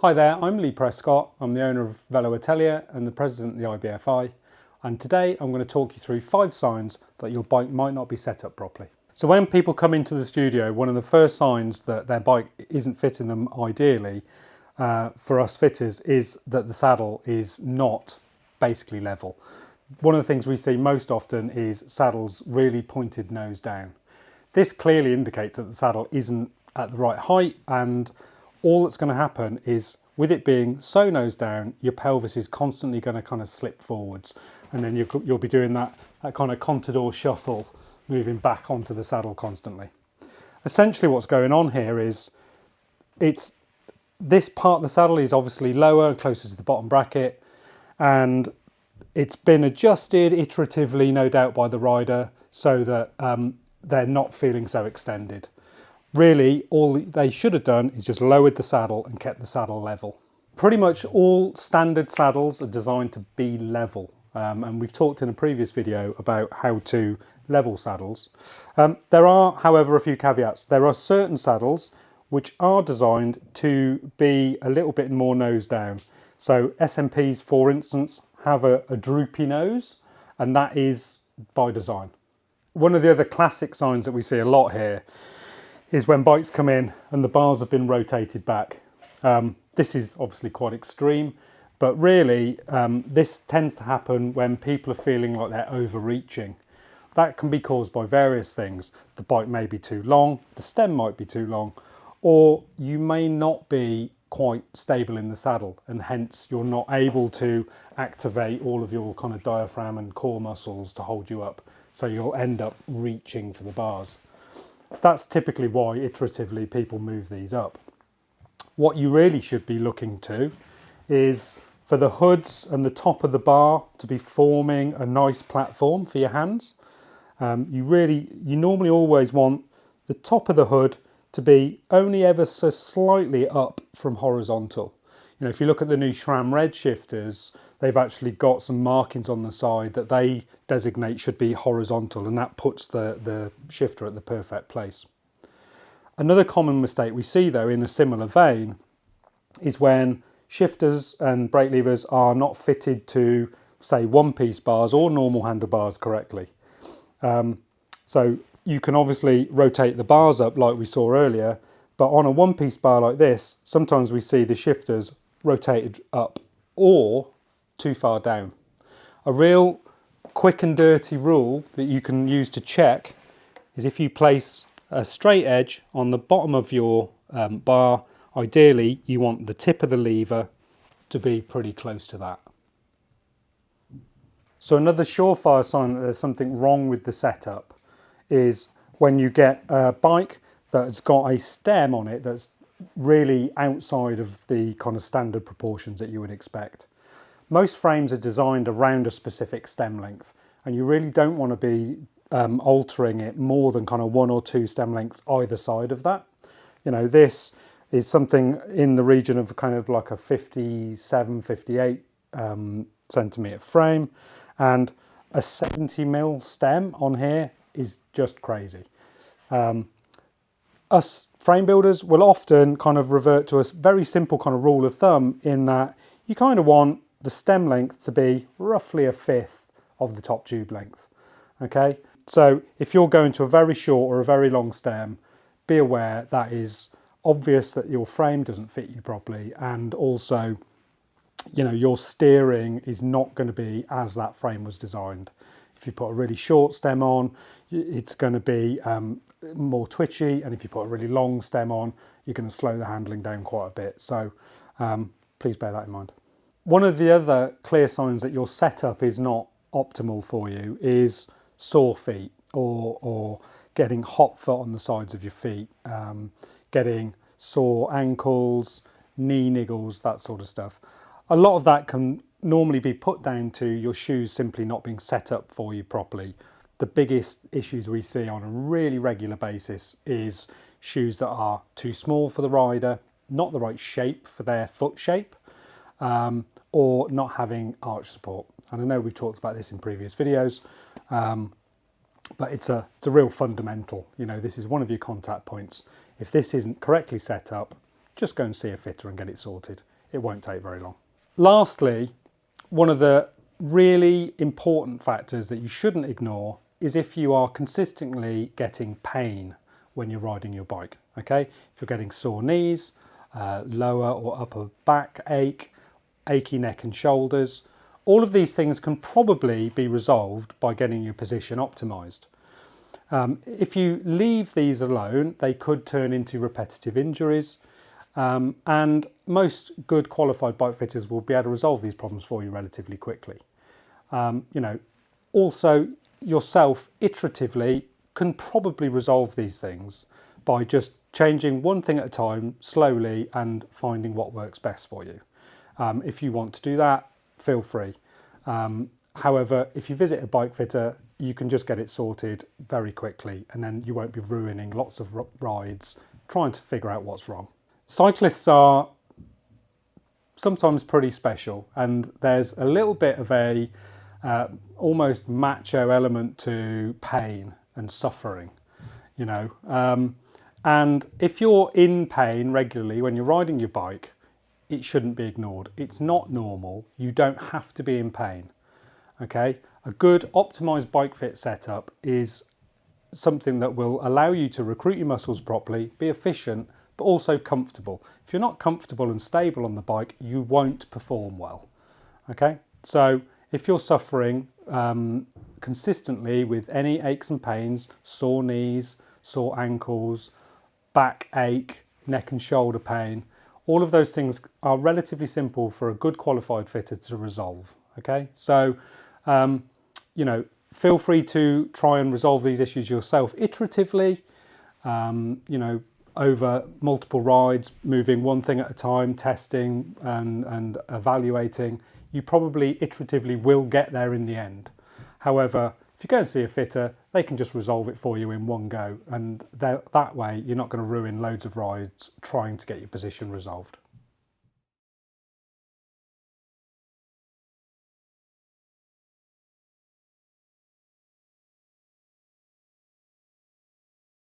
Hi there, I'm Lee Prescott. I'm the owner of Velo Atelier and the president of the IBFI. And today I'm going to talk you through 5 signs that your bike might not be set up properly. So when people come into the studio, one of the first signs that their bike isn't fitting them ideally for us fitters is that the saddle is not basically level. One of the things we see most often is saddles really pointed nose down. This clearly indicates that the saddle isn't at the right height, and all that's going to happen is, with it being so nose down, your pelvis is constantly going to kind of slip forwards, and then you'll be doing that kind of contador shuffle, moving back onto the saddle constantly. Essentially what's going on here is this part of the saddle is obviously lower, closer to the bottom bracket, and it's been adjusted iteratively, no doubt, by the rider so that they're not feeling so extended. Really, all they should have done is just lowered the saddle and kept the saddle level. Pretty much all standard saddles are designed to be level, and we've talked in a previous video about how to level saddles. There are, however, a few caveats. There are certain saddles which are designed to be a little bit more nose down. So SMPs, for instance, have a droopy nose, and that is by design. One of the other classic signs that we see a lot here is when bikes come in and the bars have been rotated back. This is obviously quite extreme, but really this tends to happen when people are feeling like they're overreaching. That can be caused by various things. The bike may be too long, the stem might be too long, or you may not be quite stable in the saddle, and hence you're not able to activate all of your kind of diaphragm and core muscles to hold you up. So you'll end up reaching for the bars. That's typically why iteratively people move these up. What you really should be looking to is for the hoods and the top of the bar to be forming a nice platform for your hands. You normally always want the top of the hood to be only ever so slightly up from horizontal. You know, if you look at the new SRAM Red shifters, they've actually got some markings on the side that they designate should be horizontal, and that puts the shifter at the perfect place. Another common mistake we see, though, in a similar vein, is when shifters and brake levers are not fitted to, say, one-piece bars or normal handlebars correctly. So you can obviously rotate the bars up like we saw earlier, but on a one-piece bar like this, sometimes we see the shifters rotated up or too far down. A real quick and dirty rule that you can use to check is if you place a straight edge on the bottom of your bar, ideally you want the tip of the lever to be pretty close to that. So another surefire sign that there's something wrong with the setup is when you get a bike that's got a stem on it that's really outside of the kind of standard proportions that you would expect. Most frames are designed around a specific stem length, and you really don't want to be altering it more than kind of 1 or 2 stem lengths either side of that. You know, this is something in the region of kind of like a 57, 58 centimetre frame, and a 70mm stem on here is just crazy. Us frame builders will often kind of revert to a very simple kind of rule of thumb in that you kind of want the stem length to be roughly 1/5 of the top tube length. Okay, so if you're going to a very short or a very long stem, be aware that is obvious that your frame doesn't fit you properly, and also, you know, your steering is not going to be as that frame was designed. If you put a really short stem on, it's going to be more twitchy, and if you put a really long stem on, you're going to slow the handling down quite a bit. So please bear that in mind. One of the other clear signs that your setup is not optimal for you is sore feet, or getting hot foot on the sides of your feet, getting sore ankles, knee niggles, that sort of stuff. A lot of that can normally be put down to your shoes simply not being set up for you properly. The biggest issues we see on a really regular basis is shoes that are too small for the rider, not the right shape for their foot shape, or not having arch support. And I know we've talked about this in previous videos, but it's a real fundamental. You know, this is one of your contact points. If this isn't correctly set up, just go and see a fitter and get it sorted. It won't take very long. Lastly, one of the really important factors that you shouldn't ignore is if you are consistently getting pain when you're riding your bike, okay? If you're getting sore knees, lower or upper back ache, achy neck and shoulders, all of these things can probably be resolved by getting your position optimized. If you leave these alone, they could turn into repetitive injuries, and most good qualified bike fitters will be able to resolve these problems for you relatively quickly. Also yourself iteratively can probably resolve these things by just changing one thing at a time slowly and finding what works best for you. If you want to do that, feel free. However, if you visit a bike fitter, you can just get it sorted very quickly, and then you won't be ruining lots of rides trying to figure out what's wrong. Cyclists are sometimes pretty special, and there's a little bit of a almost macho element to pain and suffering, and if you're in pain regularly when you're riding your bike, it shouldn't be ignored. It's not normal. You don't have to be in pain. Okay, a good optimized bike fit setup is something that will allow you to recruit your muscles properly, be efficient, but also comfortable. If you're not comfortable and stable on the bike, you won't perform well. Okay, so if you're suffering consistently with any aches and pains, sore knees, sore ankles, back ache, neck and shoulder pain, all of those things are relatively simple for a good qualified fitter to resolve. Okay, so feel free to try and resolve these issues yourself iteratively, over multiple rides, moving one thing at a time, testing and evaluating. You probably iteratively will get there in the end. However, if you go and see a fitter, they can just resolve it for you in one go, and that way you're not going to ruin loads of rides trying to get your position resolved.